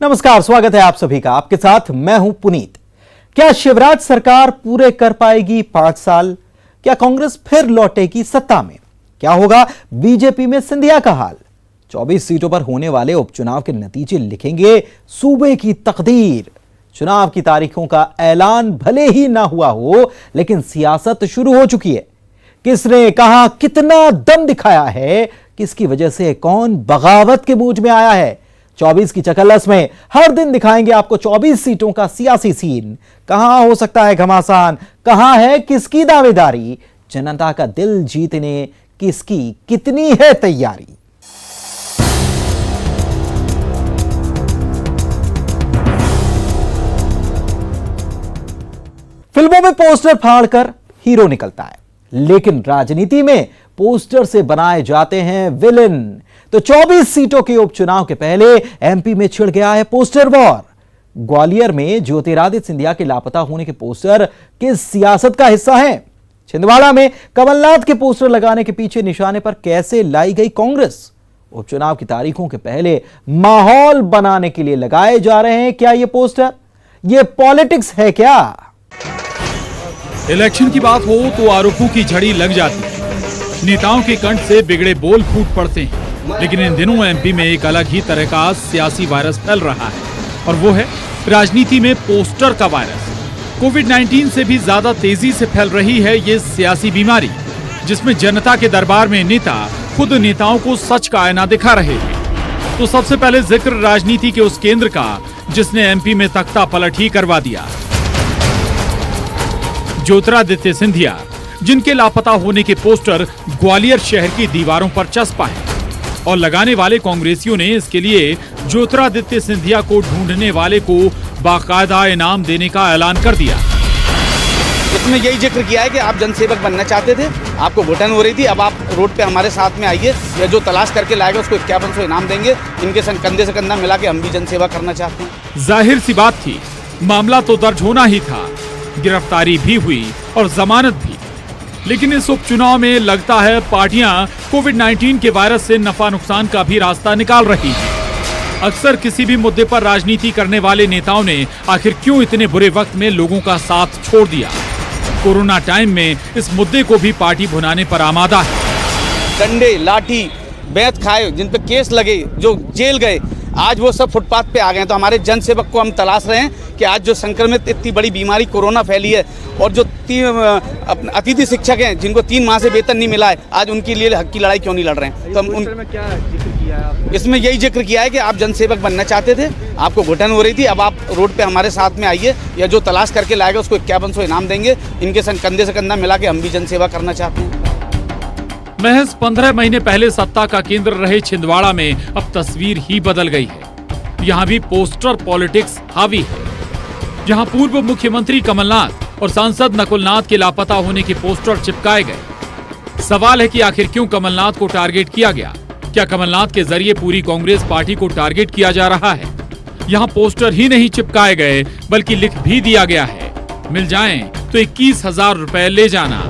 नमस्कार, स्वागत है आप सभी का। आपके साथ मैं हूं पुनीत। क्या शिवराज सरकार पूरे कर पाएगी 5 साल? क्या कांग्रेस फिर लौटेगी सत्ता में? क्या होगा बीजेपी में सिंधिया का हाल? 24 सीटों पर होने वाले उपचुनाव के नतीजे लिखेंगे सूबे की तकदीर। चुनाव की तारीखों का ऐलान भले ही ना हुआ हो, लेकिन सियासत शुरू हो चुकी है। किसने कहा कितना दम दिखाया है, किसकी वजह से कौन बगावत के मूड में आया है, 24 की चकल्लस में हर दिन दिखाएंगे आपको 24 सीटों का सियासी सीन। कहां हो सकता है घमासान, कहां है किसकी दावेदारी, जनता का दिल जीतने किसकी कितनी है तैयारी। फिल्मों में पोस्टर फाड़कर हीरो निकलता है, लेकिन राजनीति में पोस्टर से बनाए जाते हैं विलेन। तो 24 सीटों के उपचुनाव के पहले एमपी में छिड़ गया है पोस्टर वॉर। ग्वालियर में ज्योतिरादित्य सिंधिया के लापता होने के पोस्टर किस सियासत का हिस्सा हैं? छिंदवाड़ा में कमलनाथ के पोस्टर लगाने के पीछे निशाने पर कैसे लाई गई कांग्रेस? उपचुनाव की तारीखों के पहले माहौल बनाने के लिए लगाए जा रहे हैं क्या ये पोस्टर? ये पॉलिटिक्स है क्या? इलेक्शन की बात हो तो आरोपों की झड़ी लग जाती है, नेताओं के कंठ से बिगड़े बोल फूट पड़ते हैं। लेकिन इन दिनों एमपी में एक अलग ही तरह का सियासी वायरस फैल रहा है, और वो है राजनीति में पोस्टर का वायरस। कोविड-19 से भी ज्यादा तेजी से फैल रही है ये सियासी बीमारी, जिसमें जनता के दरबार में नेता खुद नेताओं को सच का आईना दिखा रहे हैं। तो सबसे पहले जिक्र राजनीति के उस केंद्र का जिसने एमपी में तख्ता पलट ही करवा दिया, ज्योतिरादित्य सिंधिया, जिनके लापता होने के पोस्टर ग्वालियर शहर की दीवारों पर चस्पा है। और लगाने वाले कांग्रेसियों ने इसके लिए ज्योतिरादित्य सिंधिया को ढूंढने वाले को बाकायदा इनाम देने का ऐलान कर दिया। इसमें यही जिक्र किया है कि आप जनसेवक बनना चाहते थे, आपको घुटन हो रही थी, अब आप रोड पे हमारे साथ में आइए, या जो तलाश करके लाएगा उसको 5100 इनाम देंगे। इनके संग कंधे से कंधा मिला के हम भी जनसेवा करना चाहते हैं। जाहिर सी बात थी, मामला तो दर्ज होना ही था, गिरफ्तारी भी हुई और जमानत भी। लेकिन इस उपचुनाव में लगता है पार्टियां कोविड-19 के वायरस से नफा नुकसान का भी रास्ता निकाल रही हैं। अक्सर किसी भी मुद्दे पर राजनीति करने वाले नेताओं ने आखिर क्यों इतने बुरे वक्त में लोगों का साथ छोड़ दिया? कोरोना टाइम में इस मुद्दे को भी पार्टी भुनाने पर आमादा है। डंडे, लाठी, बैत खाए, जिन पे केस लगे, जो जेल गए, आज वो सब फुटपाथ पे आ गए। तो हमारे जनसेवक को हम तलाश रहे हैं कि आज जो संक्रमित इतनी बड़ी बीमारी कोरोना फैली है, और जो अतिथि शिक्षक हैं जिनको 3 माह से वेतन नहीं मिला है, आज उनके लिए हक की लड़ाई क्यों नहीं लड़ रहे हैं? तो हम में क्या जिक्र किया है आपने? इसमें यही जिक्र किया है कि आप जनसेवक बनना चाहते थे, आपको घुटन हो रही थी, अब आप रोड पे हमारे साथ में आइए, या जो तलाश करके लाएगा उसको 5100 इनाम देंगे। इनके संग कंधे से कंधा मिला के हम भी जनसेवा करना चाहते हैं। महज 15 महीने पहले सत्ता का केंद्र रहे छिंदवाड़ा में अब तस्वीर ही बदल गई है। यहाँ भी पोस्टर पॉलिटिक्स हावी है। जहाँ पूर्व मुख्यमंत्री कमलनाथ और सांसद नकुलनाथ के लापता होने के पोस्टर चिपकाए गए। सवाल है कि आखिर क्यों कमलनाथ को टारगेट किया गया? क्या कमलनाथ के जरिए पूरी कांग्रेस पार्टी को टारगेट किया जा रहा है? यहाँ पोस्टर ही नहीं चिपकाए गए, बल्कि लिख भी दिया गया है, मिल जाएं तो 21,000 रुपए ले जाना।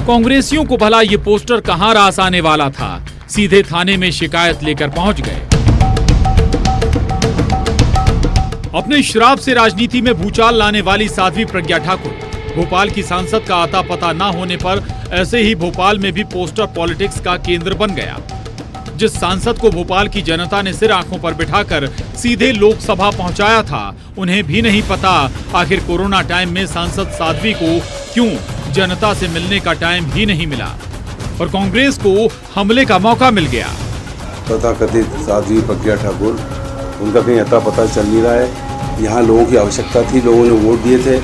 कांग्रेसियों को भला ये पोस्टर कहां रास आने वाला था, सीधे थाने में शिकायत लेकर पहुंच गए। अपने शराब से राजनीति में भूचाल लाने वाली साध्वी प्रज्ञा ठाकुर, भोपाल की सांसद का आता पता न होने पर ऐसे ही भोपाल में भी पोस्टर पॉलिटिक्स का केंद्र बन गया। जिस सांसद को भोपाल की जनता ने सिर आंखों पर बिठाकर सीधे लोकसभा पहुंचाया था, उन्हें भी नहीं पता आखिर कोरोना टाइम में सांसद साध्वी को क्यों जनता से मिलने का टाइम ही नहीं मिला, और कांग्रेस को हमले का मौका मिल गया। तथाकथित साध्वी प्रज्ञा ठाकुर, उनका कहीं अता पता चल नहीं रहा है। यहाँ लोगों की आवश्यकता थी, लोगों ने वोट दिए थे,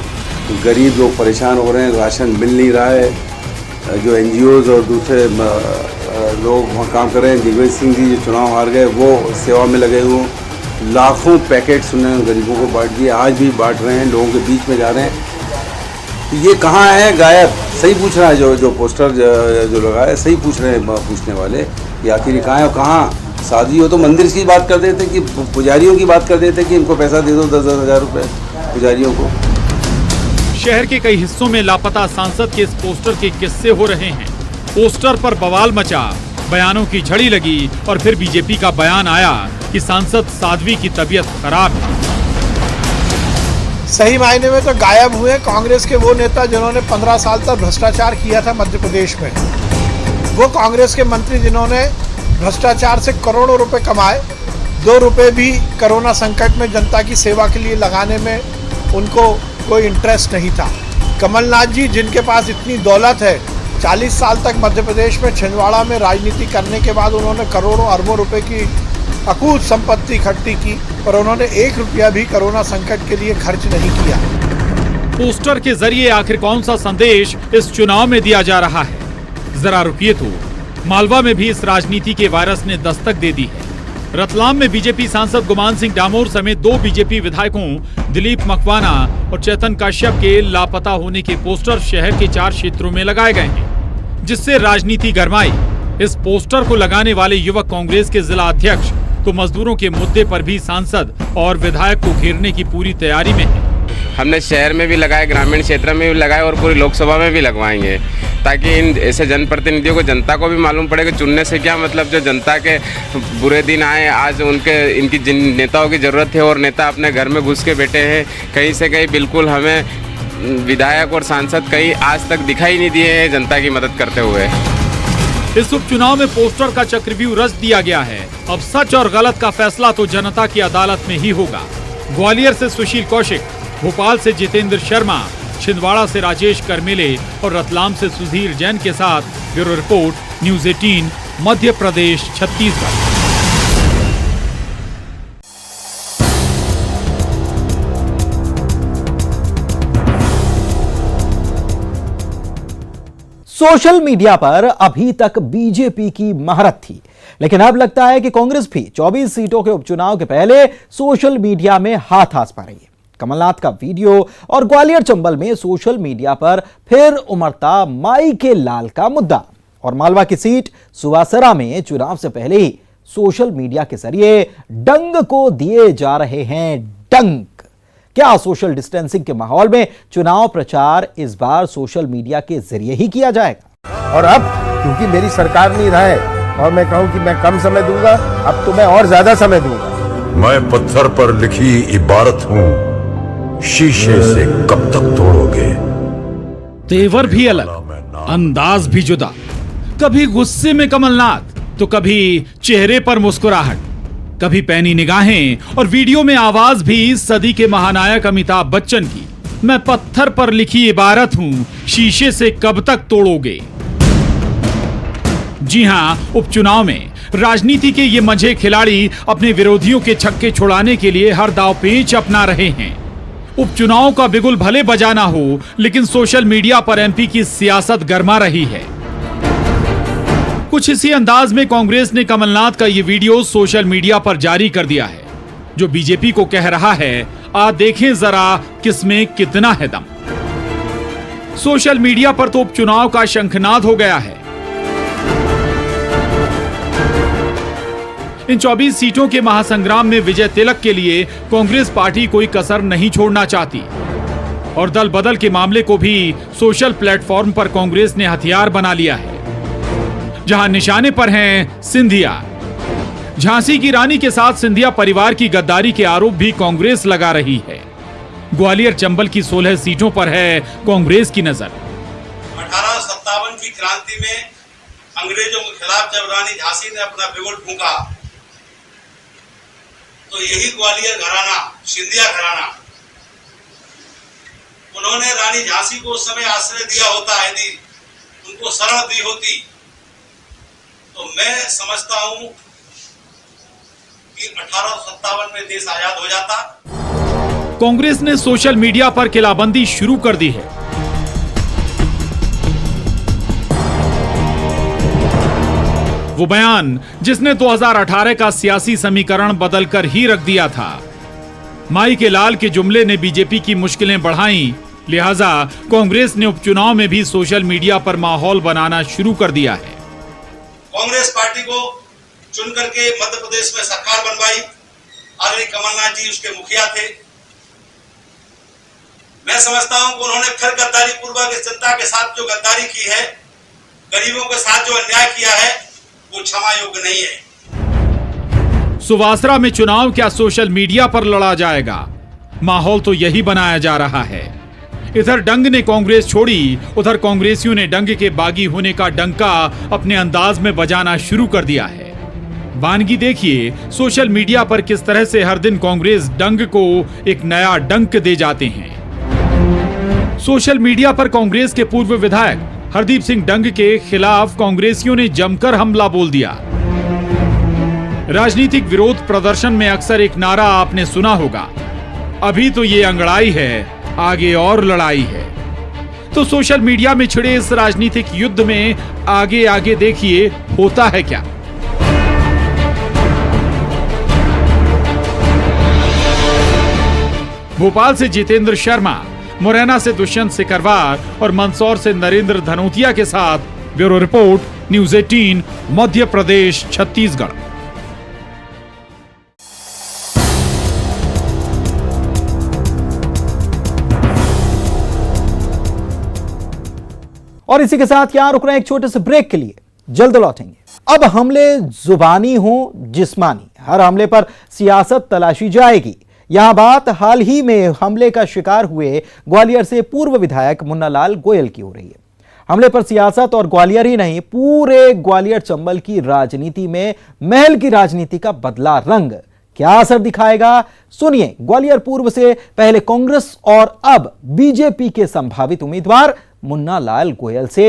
गरीब लोग परेशान हो रहे हैं, राशन मिल नहीं रहा है। जो एनजीओज और दूसरे लोग वहाँ काम कर रहे हैं, दिग्विजय सिंह जी जो चुनाव हार गए वो सेवा में लगे हुए, लाखों पैकेट्स उन्होंने गरीबों को बांट दिए, आज भी बांट रहे हैं, लोगों के बीच में जा रहे हैं। तो ये कहाँ है गायब? सही पूछ रहा है जो पोस्टर जो लगा है, सही पूछ रहे हैं पूछने वाले कि आखिर कहाँ है और कहाँ। साध्वी हो तो मंदिर की बात कर देते कि पुजारियों की बात कर देते कि इनको पैसा दे दो 10-10 हज़ार रुपये पुजारियों को। शहर के कई हिस्सों में लापता सांसद के इस पोस्टर के किस्से हो रहे हैं। पोस्टर पर बवाल मचा, बयानों की झड़ी लगी और फिर बीजेपी का बयान आया कि सांसद साध्वी की तबीयत खराब है। सही मायने में तो गायब हुए कांग्रेस के वो नेता जिन्होंने 15 साल तक भ्रष्टाचार किया था मध्य प्रदेश में। वो कांग्रेस के मंत्री जिन्होंने भ्रष्टाचार से करोड़ों रुपए कमाए, 2 रुपए भी कोरोना संकट में जनता की सेवा के लिए लगाने में उनको कोई इंटरेस्ट नहीं था। कमलनाथ जी जिनके पास इतनी दौलत है, 40 साल तक मध्य प्रदेश में छिंदवाड़ा में राजनीति करने के बाद उन्होंने करोड़ों अरबों रुपए की अकूत संपत्ति इकट्ठी की, पर उन्होंने 1 रुपया भी कोरोना संकट के लिए खर्च नहीं किया। पोस्टर के जरिए आखिर कौन सा संदेश इस चुनाव में दिया जा रहा है? जरा रुकिए तो, मालवा में भी इस राजनीति के वायरस ने दस्तक दे दी है। रतलाम में बीजेपी सांसद गुमान सिंह डामोर समेत 2 बीजेपी विधायकों दिलीप मकवाना और चेतन काश्यप के लापता होने के पोस्टर शहर के 4 क्षेत्रों में लगाए गए हैं, जिससे राजनीति गरमाई। इस पोस्टर को लगाने वाले युवक कांग्रेस के जिला अध्यक्ष तो मजदूरों के मुद्दे पर भी सांसद और विधायक को घेरने की पूरी तैयारी में है। हमने शहर में भी लगाए, ग्रामीण क्षेत्र में भी लगाए और पूरी लोकसभा में भी लगवाएंगे, ताकि इन ऐसे जनप्रतिनिधियों को, जनता को भी मालूम पड़े कि चुनने से क्या मतलब, जो जनता के बुरे दिन आए, आज इनकी जिन नेताओं की ज़रूरत है और नेता अपने घर में घुस के बैठे हैं, कहीं से कहीं बिल्कुल हमें विधायक और सांसद कहीं आज तक दिखाई नहीं दिए हैं जनता की मदद करते हुए। इस उपचुनाव में पोस्टर का चक्रव्यूह रच दिया गया है। अब सच और गलत का फैसला तो जनता की अदालत में ही होगा। ग्वालियर से सुशील कौशिक, भोपाल से जितेंद्र शर्मा, छिंदवाड़ा से राजेश करमेले और रतलाम से सुधीर जैन के साथ bureau report, news 18, Madhya Pradesh, Chhattisgarh. Social media पर अभी तक बीजेपी की महारत थी, लेकिन अब लगता है कि कांग्रेस भी 24 सीटों के उपचुनाव के पहले सोशल मीडिया में हाथ आजमा रही है। कमलनाथ का वीडियो और ग्वालियर चंबल में सोशल मीडिया पर फिर उमड़ता माई के लाल का मुद्दा, और मालवा की सीट सुवासरा में चुनाव से पहले ही सोशल मीडिया के जरिए डंग को दिए जा रहे हैं डंक। क्या सोशल डिस्टेंसिंग के माहौल में चुनाव प्रचार इस बार सोशल मीडिया के जरिए ही किया जाएगा? और अब क्योंकि मेरी सरकार नहीं रहा है और मैं कहूं कि मैं कम समय दूंगा, अब तो मैं और ज्यादा समय दूंगा। मैं पत्थर पर लिखी इबारत हूं, शीशे से कब तक तोड़ोगे। तेवर भी अलग, अंदाज भी जुदा। कभी गुस्से में कमलनाथ तो कभी चेहरे पर मुस्कुराहट, कभी पैनी निगाहें और वीडियो में आवाज भी सदी के महानायक अमिताभ बच्चन की। मैं पत्थर पर लिखी इबारत हूं, शीशे से कब तक तोड़ोगे। जी हां, उपचुनाव में राजनीति के ये मंझे खिलाड़ी अपने विरोधियों के छक्के छुड़ाने के लिए हर दांवपेच अपना रहे हैं। उपचुनाव का बिगुल भले बजाना हो, लेकिन सोशल मीडिया पर एमपी की सियासत गरमा रही है। कुछ इसी अंदाज में कांग्रेस ने कमलनाथ का ये वीडियो सोशल मीडिया पर जारी कर दिया है, जो बीजेपी को कह रहा है, आ देखें जरा किसमें कितना है दम। सोशल मीडिया पर तो उपचुनाव का शंखनाद हो गया है। इन 24 सीटों के महासंग्राम में विजय तिलक के लिए कांग्रेस पार्टी कोई कसर नहीं छोड़ना चाहती, और दल बदल के मामले को भी सोशल प्लेटफॉर्म पर कांग्रेस ने हथियार बना लिया है, जहां निशाने पर हैं सिंधिया। झांसी की रानी के साथ सिंधिया परिवार की गद्दारी के आरोप भी कांग्रेस लगा रही है। ग्वालियर चंबल की 16 सीटों पर है कांग्रेस की नजर। 1857 की क्रांति में अंग्रेजों के खिलाफ जब रानी झांसी ने अपना बिगुल फूंका, तो यही ग्वालियर घराना, सिंधिया घराना, उन्होंने रानी झांसी को उस समय आश्रय दिया होता, यदि उनको शरण दी होती, तो मैं समझता हूं कि 1857 में देश आजाद हो जाता। कांग्रेस ने सोशल मीडिया पर किलाबंदी शुरू कर दी है। वो बयान जिसने 2018 का सियासी समीकरण बदलकर ही रख दिया था। माई के लाल के जुमले ने बीजेपी की मुश्किलें बढ़ाई, लिहाजा कांग्रेस ने उपचुनाव में भी सोशल मीडिया पर माहौल बनाना शुरू कर दिया है। कांग्रेस पार्टी को चुन करके मध्य प्रदेश में सरकार बनवाई, आदरणीय कमलनाथ जी उसके मुखिया थे। मैं समझता हूं कि उन्होंने फिर गद्दारी पूर्वक इस जनता के साथ जो गद्दारी की है, गरीबों के साथ जो अन्याय किया है, वो क्षमा योग्य नहीं है। सुवासरा में चुनाव क्या सोशल मीडिया पर लड़ा जाएगा? माहौल तो यही बनाया जा रहा है। इधर डंग ने कांग्रेस छोड़ी, उधर कांग्रेसियों ने डंग के बागी होने का डंका अपने अंदाज में बजाना शुरू कर दिया है। वानगी देखिए सोशल मीडिया पर किस तरह से हर दिन कांग्रेस डंग को एक नया डंक दे जाते हैं। सोशल मीडिया पर कांग्रेस के पूर्व विधायक हरदीप सिंह डंग के खिलाफ कांग्रेसियों ने जमकर हमला बोल दिया। राजनीतिक विरोध प्रदर्शन में अक्सर एक नारा आपने सुना होगा, अभी तो ये अंगड़ाई है, आगे और लड़ाई है। तो सोशल मीडिया में छिड़े इस राजनीतिक युद्ध में आगे आगे देखिए होता है क्या। भोपाल से जितेंद्र शर्मा, मुरैना से दुष्यंत सिकरवार और मंदसौर से नरेंद्र धनोतिया के साथ bureau report, news 18, Madhya Pradesh, Chhattisgarh. और इसी के साथ यहां रुक रहे हैं एक छोटे से ब्रेक के लिए, जल्द लौटेंगे। अब हमले जुबानी हो जिस्मानी, हर हमले पर सियासत तलाशी जाएगी। यहां बात हाल ही में हमले का शिकार हुए ग्वालियर से पूर्व विधायक मुन्ना लाल गोयल की हो रही है। हमले पर सियासत और ग्वालियर ही नहीं, पूरे ग्वालियर चंबल की राजनीति में महल की राजनीति का बदला रंग क्या असर दिखाएगा, सुनिए ग्वालियर पूर्व से पहले कांग्रेस और अब बीजेपी के संभावित उम्मीदवार मुन्ना लाल गोयल से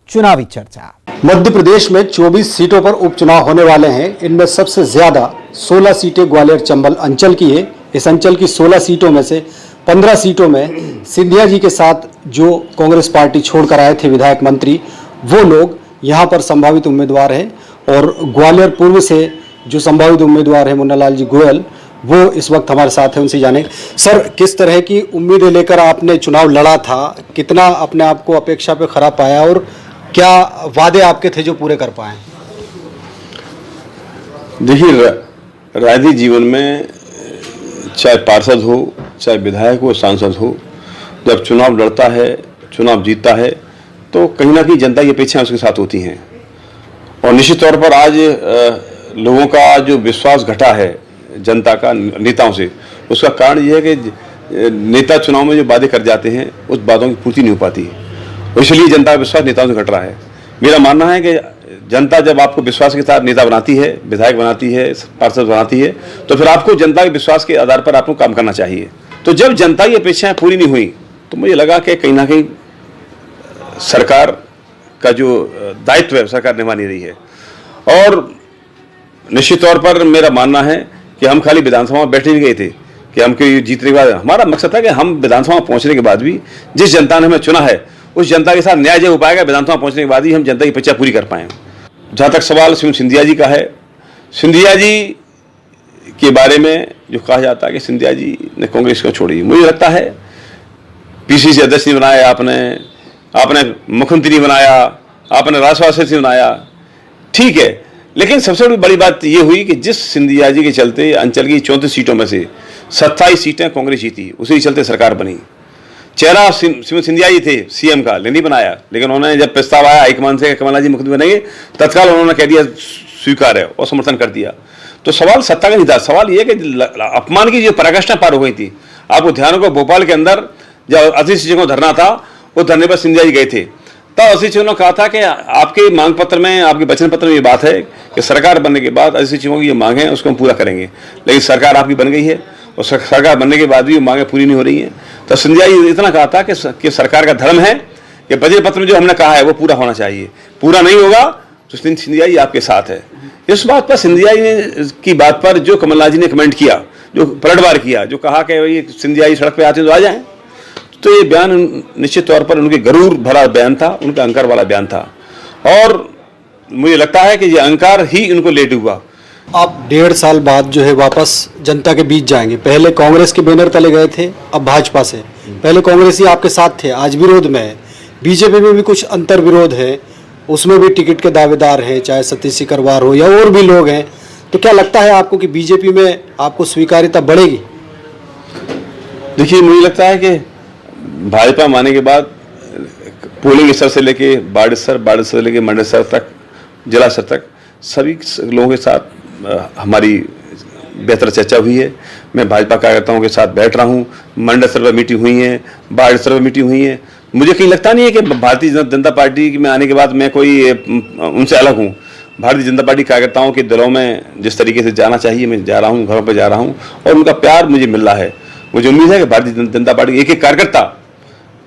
चुनावी चर्चा। मध्य प्रदेश में 24 सीटों पर उपचुनाव होने वाले हैं। इनमें सबसे ज्यादा 16 सीटें ग्वालियर चंबल अंचल की है। इस अंचल की 16 सीटों में से 15 सीटों में सिंधिया जी के साथ जो कांग्रेस पार्टी छोड़कर आए थे विधायक मंत्री, वो लोग यहाँ पर संभावित उम्मीदवार हैं। और ग्वालियर पूर्व से जो संभावित उम्मीदवार है मुन्ना लाल जी गोयल, वो इस वक्त हमारे साथ हैं, उनसे जाने। सर, किस तरह की उम्मीदें लेकर आपने चुनाव लड़ा था, कितना अपने आप को अपेक्षा पे खरा पाया और क्या वादे आपके थे जो पूरे कर पाए? देखिए, राजनीतिक जीवन में चाहे पार्षद हो, चाहे विधायक हो, सांसद हो, जब चुनाव लड़ता है, चुनाव जीतता है, तो कहीं ना कहीं जनता की अपेक्षाएं उसके साथ होती हैं। और निश्चित तौर पर आज लोगों का जो विश्वास घटा है जनता का नेताओं से, उसका कारण यह है कि नेता चुनाव में जो वादे कर जाते हैं उस वादों की पूर्ति नहीं हो पाती, इसलिए जनता का विश्वास नेताओं से घट रहा है। मेरा मानना है कि जनता जब आपको विश्वास के साथ नेता बनाती है, विधायक बनाती है, पार्षद बनाती है, तो फिर आपको जनता के विश्वास के आधार पर आपको काम करना चाहिए। तो जब जनता की अपेक्षाएं पूरी नहीं हुई तो मुझे लगा कि कहीं ना कहीं सरकार का जो दायित्व है सरकार निभा नहीं रही है। और निश्चित तौर पर मेरा मानना है कि हम खाली विधानसभा में बैठे नहीं गए थे कि हमको जीतने के बाद, हमारा मकसद था कि हम विधानसभा पहुंचने के बाद भी जिस जनता ने हमें चुना है उस जनता के साथ न्याय जब हो पाएगा, विधानसभा पहुंचने के बाद ही हम जनता की अपेक्षा पूरी कर पाए। जहाँ तक सवाल सिंधिया जी का है, सिंधिया जी के बारे में जो कहा जाता है कि सिंधिया जी ने कांग्रेस को छोड़ी, मुझे लगता है पीसीसी अध्यक्ष नहीं बनाया आपने मुख्यमंत्री नहीं बनाया, आपने राष्ट्रवाद से बनाया, ठीक है, लेकिन सबसे बड़ी बात यह हुई कि जिस सिंधिया जी के चलते अंचल की 34 सीटों में से 27 सीटें कांग्रेस जीती, उसी चलते सरकार बनी। चेहरा सिंधिया जी थे सीएम का, नहीं बनाया, लेकिन उन्होंने जब प्रस्ताव आया हाईकमान से कमलनाथ जी मुख्यमंत्री बनेंगे, तत्काल उन्होंने कह दिया स्वीकार है और समर्थन कर दिया। तो सवाल सत्ता का नहीं था, सवाल यह कि अपमान की जो पराकाष्ठा पार हो गई थी। आपको ध्यान होगा भोपाल के अंदर जब 80 सीटों को धरना था, वो धरने पर सिंधिया जी गए थे, तब 80 सीटों ने कहा था कि आपके मांग पत्र में, आपके वचन पत्र में ये बात है कि सरकार बनने के बाद 80 सीटों की ये मांग है उसको हम पूरा करेंगे। लेकिन सरकार आपकी बन गई है और सरकार बनने के बाद भी मांगें पूरी नहीं हो रही हैं। तो सिंधिया जी इतना कहा था कि सरकार का धर्म है कि बजट पत्र में जो हमने कहा है वो पूरा होना चाहिए, पूरा नहीं होगा तो सिंधिया जी आपके साथ है। इस बात पर सिंधिया जी की बात पर जो कमलनाथ जी ने कमेंट किया, जो पलटवार किया, जो कहा कि भाई सिंधिया जी सड़क पे आते तो आ जाएं, तो ये बयान निश्चित तौर पर उनके गरूर भरा बयान था, उनका अहंकार वाला बयान था। और मुझे लगता है कि ये अहंकार ही उनको लेट हुआ। आप 1.5 साल बाद जो है वापस जनता के बीच जाएंगे। पहले कांग्रेस के बैनर तले गए थे, अब भाजपा से। पहले कांग्रेस ही आपके साथ थे, आज विरोध में है। बीजेपी में भी कुछ अंतर विरोध है, उसमें भी टिकट के दावेदार हैं, चाहे सतीश सिकरवार हो या और भी लोग हैं। तो क्या लगता है आपको कि बीजेपी में आपको स्वीकार्यता बढ़ेगी? देखिए, मुझे लगता है कि भाजपा माने के बाद पोलिंग स्तर से लेके वार्ड स्तर, वार्ड स्तर से लेके मंडल स्तर तक, जिला स्तर तक सभी लोगों के साथ हमारी बेहतर चर्चा हुई है। मैं भाजपा कार्यकर्ताओं के साथ बैठ रहा हूँ, मंडल स्तर पर मीटिंग हुई है, वार्ड स्तर पर मीटिंग हुई है। मुझे कहीं लगता नहीं है कि भारतीय जनता पार्टी में आने के बाद मैं कोई उनसे अलग हूँ। भारतीय जनता पार्टी कार्यकर्ताओं के दिलों में जिस तरीके से जाना चाहिए मैं जा रहा हूँ, घरों पर जा रहा हूँ और उनका प्यार मुझे मिल रहा है। मुझे उम्मीद है कि भारतीय जनता पार्टी एक एक कार्यकर्ता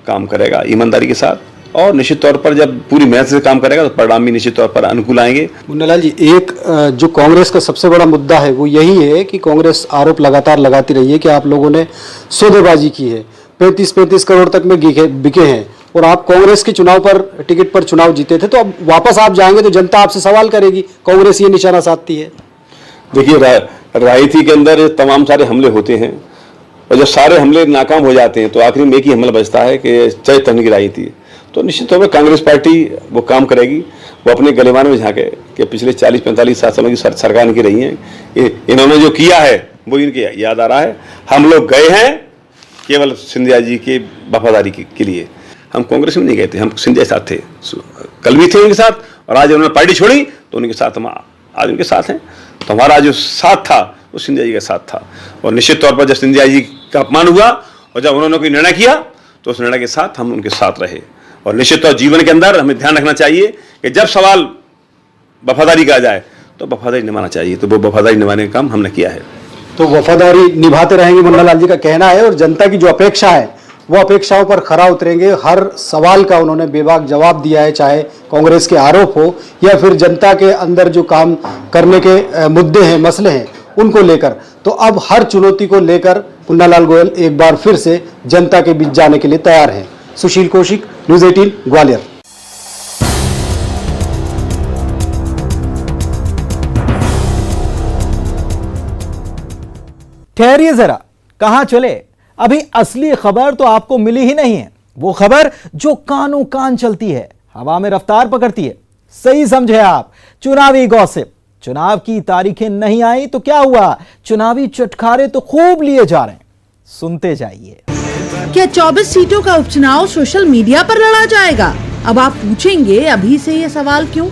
काम करेगा ईमानदारी के साथ और निश्चित तौर पर जब पूरी मेहनत से काम करेगा तो परिणाम भी निश्चित तौर पर अनुकूल आएंगे। मुन्नालाल जी, एक जो कांग्रेस का सबसे बड़ा मुद्दा है वो यही है कि कांग्रेस आरोप लगातार लगाती रही है कि आप लोगों ने सौदेबाजी की है, 35-35 करोड़ तक में बिके हैं और आप कांग्रेस के चुनाव पर टिकट पर चुनाव जीते थे, तो अब वापस आप जाएंगे तो जनता आपसे सवाल करेगी, कांग्रेस ये निशाना साधती है। देखिए, राजनीति के अंदर तमाम सारे हमले होते हैं और जब सारे हमले नाकाम हो जाते हैं तो आखिर में एक ही हमला बचता है कि चरित्र तोड़ने की राजनीति है। तो निश्चित तौर पर कांग्रेस पार्टी वो काम करेगी, वो अपने गलेवान में झांके कि पिछले 40-45 सालों की सरकार इनकी रही है, इन्होंने जो किया है वो इनके याद आ रहा है। हम लोग गए हैं केवल सिंधिया जी के वफादारी के लिए, हम कांग्रेस में नहीं गए थे, हम सिंधिया के साथ थे, कल भी थे उनके साथ और आज उन्होंने पार्टी छोड़ी तो उनके साथ हम आज उनके साथ हैं। तो हमारा जो साथ था वो सिंधिया जी का साथ था और निश्चित तौर पर जब सिंधिया जी का अपमान हुआ और जब उन्होंने कोई निर्णय किया तो उस निर्णय के साथ हम उनके साथ रहे। और निश्चित तौर जीवन के अंदर हमें ध्यान रखना चाहिए कि जब सवाल वफादारी का जाए तो वफादारी निभाना चाहिए, तो वो वफादारी निभाने का काम हमने किया है। तो वफादारी निभाते रहेंगे मुन्नालाल जी का कहना है और जनता की जो अपेक्षा है वो अपेक्षाओं पर खरा उतरेंगे। हर सवाल का उन्होंने बेबाक जवाब दिया है, चाहे कांग्रेस के आरोप हो या फिर जनता के अंदर जो काम करने के मुद्दे हैं, मसले हैं, उनको लेकर। तो अब हर चुनौती को लेकर मुन्नालाल गोयल एक बार फिर से जनता के बीच जाने के लिए तैयार हैं। सुशील कौशिक, न्यूज़ 18 ग्वालियर। ठहरिए जरा, कहां चले? अभी असली खबर तो आपको मिली ही नहीं है, वो खबर जो कानों कान चलती है, हवा में रफ्तार पकड़ती है। सही समझे आप, चुनावी गॉसिप। चुनाव की तारीखें नहीं आई तो क्या हुआ, चुनावी चटखारे तो खूब लिए जा रहे हैं। सुनते जाइए। क्या 24 सीटों का उपचुनाव सोशल मीडिया पर लड़ा जाएगा? अब आप पूछेंगे अभी से ये सवाल क्यों?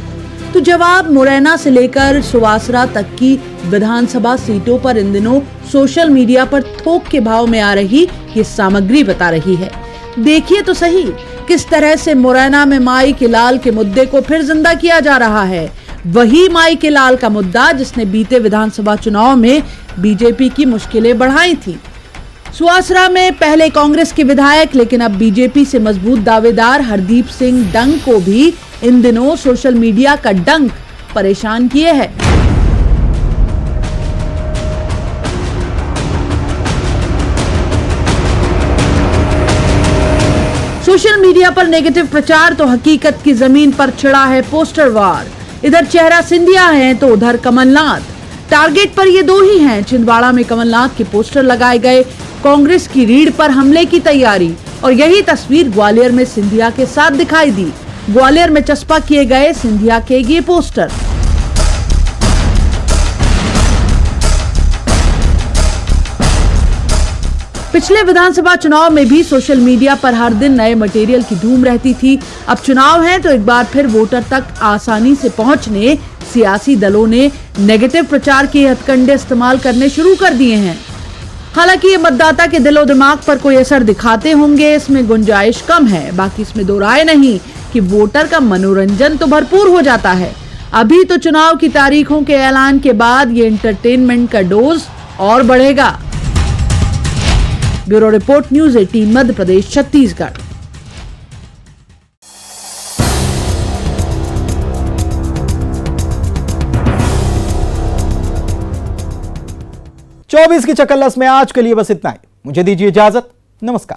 तो जवाब मुरैना से लेकर सुवासरा तक की विधानसभा सीटों पर इन दिनों सोशल मीडिया पर थोक के भाव में आ रही ये सामग्री बता रही है। देखिए तो सही किस तरह से मुरैना में माई के लाल के मुद्दे को फिर जिंदा किया जा रहा है। वही माई के लाल का मुद्दा जिसने बीते विधानसभा चुनाव में बीजेपी की मुश्किलें बढ़ाई थी। सुवासरा में पहले कांग्रेस के विधायक लेकिन अब बीजेपी से मजबूत दावेदार हरदीप सिंह डंग को भी इन दिनों सोशल मीडिया का डंक परेशान किए है। सोशल मीडिया पर नेगेटिव प्रचार तो हकीकत की जमीन पर छिड़ा है पोस्टर वार। इधर चेहरा सिंधिया है तो उधर कमलनाथ। टारगेट पर ये दो ही हैं। छिंदवाड़ा में कमलनाथ के पोस्टर लगाए गए, कांग्रेस की रीढ़ पर हमले की तैयारी। और यही तस्वीर ग्वालियर में सिंधिया के साथ दिखाई दी। ग्वालियर में चस्पा किए गए सिंधिया के ये पोस्टर। पिछले विधानसभा चुनाव में भी सोशल मीडिया पर हर दिन नए मटेरियल की धूम रहती थी। अब चुनाव है तो एक बार फिर वोटर तक आसानी से पहुंचने सियासी दलों ने नेगेटिव प्रचार के हथकंडे इस्तेमाल करने शुरू कर दिए हैं। हालांकि ये मतदाता के दिलो दिमाग पर कोई असर दिखाते होंगे, इसमें गुंजाइश कम है। बाकी इसमें दो राय नहीं कि वोटर का मनोरंजन तो भरपूर हो जाता है। अभी तो चुनाव की तारीखों के ऐलान के बाद ये एंटरटेनमेंट का डोज और बढ़ेगा। Bureau report, news 18 Madhya Pradesh Chhattisgarh. चौबीस की चकल्लस में आज के लिए बस इतना ही। मुझे दीजिए इजाजत। नमस्कार।